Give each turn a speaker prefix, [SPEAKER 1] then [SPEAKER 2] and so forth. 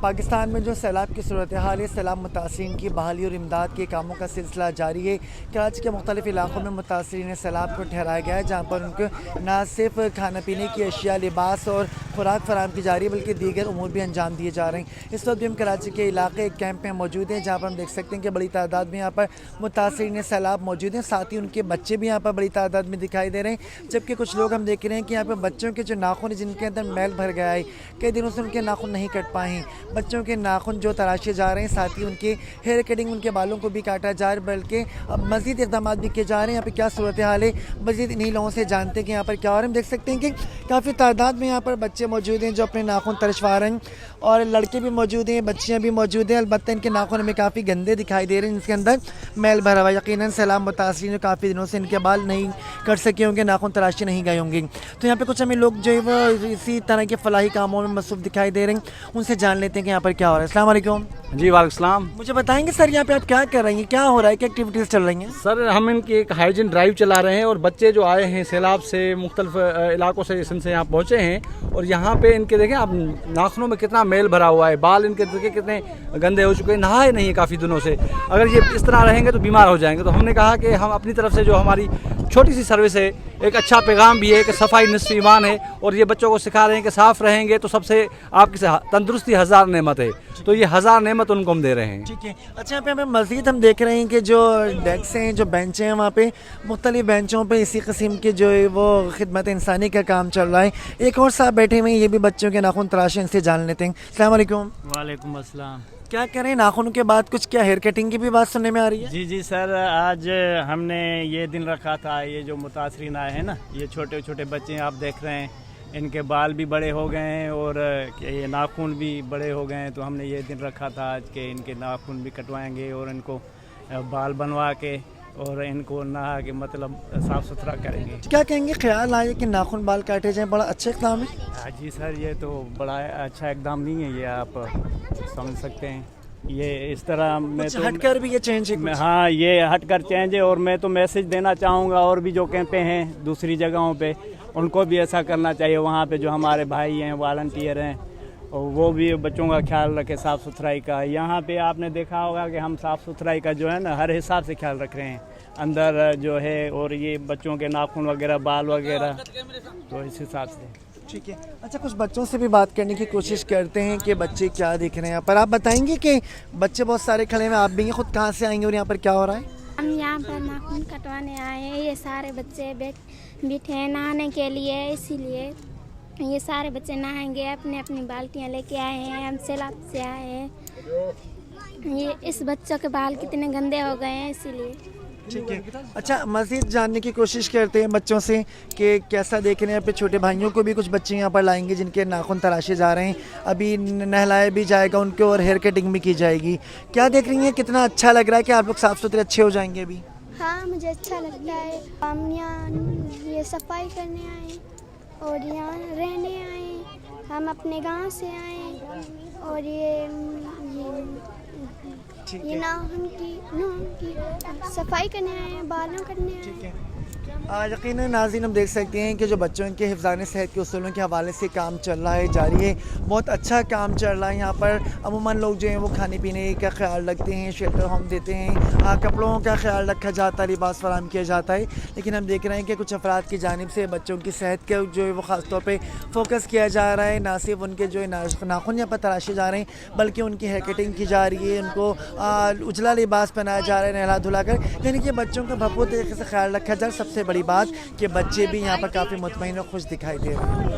[SPEAKER 1] پاکستان میں جو سیلاب کی صورتحال ہے، سیلاب متاثرین کی بحالی اور امداد کے کاموں کا سلسلہ جاری ہے۔ کراچی کے مختلف علاقوں میں متاثرین سیلاب کو ٹھہرایا گیا ہے، جہاں پر ان کو نہ صرف کھانا پینے کی اشیاء، لباس اور خوراک فراہم کی جا رہی ہے، بلکہ دیگر امور بھی انجام دیے جا رہے ہیں۔ اس وقت بھی ہم کراچی کے علاقے ایک کیمپ میں موجود ہیں، جہاں پر ہم دیکھ سکتے ہیں کہ بڑی تعداد میں یہاں پر متاثرین سیلاب موجود ہیں، ساتھ ہی ان کے بچے بھی یہاں پر بڑی تعداد میں دکھائی دے رہے ہیں، جبکہ کچھ لوگ ہم دیکھ رہے ہیں کہ یہاں پر بچوں کے جو ناخن ہیں، جن کے اندر میل بھر گیا ہے، کئی دنوں سے ان کے ناخن نہیں کٹ پائے ہیں، بچوں کے ناخن جو تراشے جا رہے ہیں، ساتھ ہی ان کے ہیئر کٹنگ، ان کے بالوں کو بھی کاٹا جا رہا ہے، بلکہ اب مزید اقدامات بھی کیے جا رہے ہیں۔ یہاں پہ کیا صورتحال ہے، مزید انہی لوگوں سے جانتے ہیں کہ یہاں پر کیا ہو رہا ہے۔ ہم دیکھ سکتے ہیں کہ کافی تعداد میں یہاں پر بچے موجود ہیں جو اپنے ناخن ترشوا رہے ہیں، اور لڑکے بھی موجود ہیں، بچیاں بھی موجود ہیں، البتہ ان کے ناخن ہمیں کافی گندے دکھائی دے رہے ہیں، جن کے اندر میل بھرا ہوا ہے۔ یقیناً سیلاب متاثرین کافی دنوں سے ان کے بال نہیں کر سکے ہوں گے، ناخن تراشے نہیں گئے ہوں گے، تو یہاں پہ کچھ ہمیں لوگ جو ہے وہ اسی طرح کے فلاحی کاموں میں مصروف دکھائی دے رہے ہیں، ان سے جان لیتے ہیں کہ یہاں پر کیا ہو رہا ہے۔ السلام علیکم
[SPEAKER 2] جی وعلیکم السلام۔
[SPEAKER 1] مجھے بتائیں گے سر، یہاں پہ آپ کیا کر رہے ہیں، کیا ہو رہا ہے، کیا ایکٹیویٹیز چل رہی ہیں؟
[SPEAKER 2] سر ہم ان کی ایک ہائیجین ڈرائیو چلا رہے ہیں، اور بچے جو آئے ہیں سیلاب سے مختلف علاقوں سے اسم سے یہاں پہنچے ہیں، اور یہاں پہ ان کے دیکھیں آپ ناخنوں میں کتنا میل بھرا ہوا ہے، بال ان کے دیکھیں کتنے گندے ہو چکے ہیں، نہائے نہیں کافی دنوں سے۔ اگر یہ اس طرح رہیں گے تو بیمار ہو جائیں گے، تو ہم نے کہا کہ ہم اپنی طرف سے جو ہماری چھوٹی سی سروس ہے، ایک اچھا پیغام بھی ہے کہ صفائی نصف ایمان ہے، اور یہ بچوں کو سکھا رہے ہیں کہ صاف رہیں گے تو سب سے آپ کی تندرستی ہزار نعمت ہے، تو یہ ہزار نعمت ان کو ہم دے رہے ہیں۔
[SPEAKER 1] ٹھیک ہے، اچھا، یہاں پہ ہمیں مزید ہم دیکھ رہے ہیں کہ جو ڈیسک ہیں، جو بینچیں ہیں، وہاں پہ مختلف بینچوں پہ اسی قسم کے جو ہے وہ خدمت انسانی کا کام چل رہا ہے۔ ایک اور صاحب بیٹھے ہوئے ہیں، یہ بھی بچوں کے ناخن تراشے، ان سے جان لیتے ہیں۔ السلام علیکم۔
[SPEAKER 3] وعلیکم السلام۔
[SPEAKER 1] کیا کریں، ناخنوں کے بعد کچھ کیا ہیئر کٹنگ کی بھی بات سننے میں آ رہی ہے؟
[SPEAKER 3] جی سر، آج ہم نے یہ دن رکھا تھا، یہ جو متاثرین آئے ہیں نا، یہ چھوٹے چھوٹے بچے ہیں، آپ دیکھ رہے ہیں، ان کے بال بھی بڑے ہو گئے ہیں اور یہ ناخن بھی بڑے ہو گئے ہیں، تو ہم نے یہ دن رکھا تھا آج کہ ان کے ناخن بھی کٹوائیں گے اور ان کو بال بنوا کے اور ان کو نہا کے مطلب صاف ستھرا کریں گے۔
[SPEAKER 1] کیا کہیں گے، خیال آئے کہ ناخن بال کاٹے جائیں، بڑا اچھا اقدام ہے؟
[SPEAKER 3] جی سر، یہ تو بڑا اچھا اقدام نہیں ہے، یہ آپ سمجھ سکتے ہیں، یہ اس طرح میں تو
[SPEAKER 1] ہٹ کر بھی یہ چینج ہے کچھ؟
[SPEAKER 3] ہاں، یہ ہٹ کر چینج ہے، اور میں تو میسج دینا چاہوں گا اور بھی جو کیمپیں ہیں دوسری جگہوں پہ، ان کو بھی ایسا کرنا چاہیے، وہاں پہ جو ہمارے بھائی ہیں، والنٹیئر ہیں، اور وہ بھی بچوں کا خیال رکھے، صاف ستھرائی کا۔ یہاں پہ آپ نے دیکھا ہوگا کہ ہم صاف ستھرائی کا جو ہے نا ہر حساب سے خیال رکھ رہے ہیں اندر جو ہے، اور یہ بچوں کے ناخن وغیرہ، بال وغیرہ، تو اس حساب سے۔
[SPEAKER 1] ٹھیک ہے، اچھا، کچھ بچوں سے بھی بات کرنے کی کوشش کرتے ہیں کہ بچے کیا دیکھ رہے ہیں یہاں پر۔ آپ بتائیں گے کہ بچے بہت سارے کھڑے ہیں، آپ بھی خود کہاں سے آئیں گے اور یہاں پر کیا ہو رہا ہے؟
[SPEAKER 4] ہم یہاں پر ناخن کٹوانے آئے ہیں، یہ سارے بچے بیٹھے ہیں نہانے کے لیے، اسی لیے یہ سارے بچے نہائیں گے، اپنی اپنی بالٹیاں لے کے آئے ہیں، ہم سیلاب سے آئے ہیں، یہ اس بچوں کے بال کتنے گندے ہو گئے ہیں، اسی لیے۔
[SPEAKER 1] ٹھیک ہے، اچھا، مزید جاننے کی کوشش کرتے ہیں بچوں سے کہ کیسا دیکھ رہے ہیں۔ یہاں پہ چھوٹے بھائیوں کو بھی کچھ بچے یہاں پر لائیں گے جن کے ناخن تراشے جا رہے ہیں، ابھی نہلایا بھی جائے گا ان کو اور ہیئر کٹنگ بھی کی جائے گی۔ کیا دیکھ رہی ہیں، کتنا اچھا لگ رہا ہے کہ آپ لوگ صاف ستھرے اچھے ہو جائیں گے ابھی؟
[SPEAKER 4] ہاں، مجھے اچھا لگتا ہے، ہم یہاں یہ صفائی کرنے آئے اور یہاں رہنے آئے، ہم اپنے گاؤں سے آئے، اور یہ ناخن کی صفائی کرنے آئے ہیں، بالوں کرنے آئے ہیں۔
[SPEAKER 1] یقیناً ناظرین، ہم دیکھ سکتے ہیں کہ جو بچوں کے حفظان صحت کے اصولوں کے حوالے سے کام چل رہا ہے، جاری ہے، بہت اچھا کام چل رہا ہے۔ یہاں پر عموماً لوگ جو ہیں وہ کھانے پینے کا خیال رکھتے ہیں، شیلٹر ہوم دیتے ہیں، کپڑوں کا خیال رکھا جاتا ہے، لباس فراہم کیا جاتا ہے، لیکن ہم دیکھ رہے ہیں کہ کچھ افراد کی جانب سے بچوں کی صحت کے جو ہے وہ خاص طور پہ فوکس کیا جا رہا ہے، نہ صرف ان کے جو ہے ناخن یہاں پر تراشے جا رہے ہیں، بلکہ ان کی ہیئر کٹنگ کی جا رہی ہے، ان کو اجلا لباس پہنایا جا رہا ہے، نہلا دھلا کر، یعنی کہ بچوں کا بھرپور طریقے سے خیال رکھا جائے۔ سب سے بڑی بات کہ بچے بھی یہاں پر کافی مطمئن اور خوش دکھائی دے رہے ہیں۔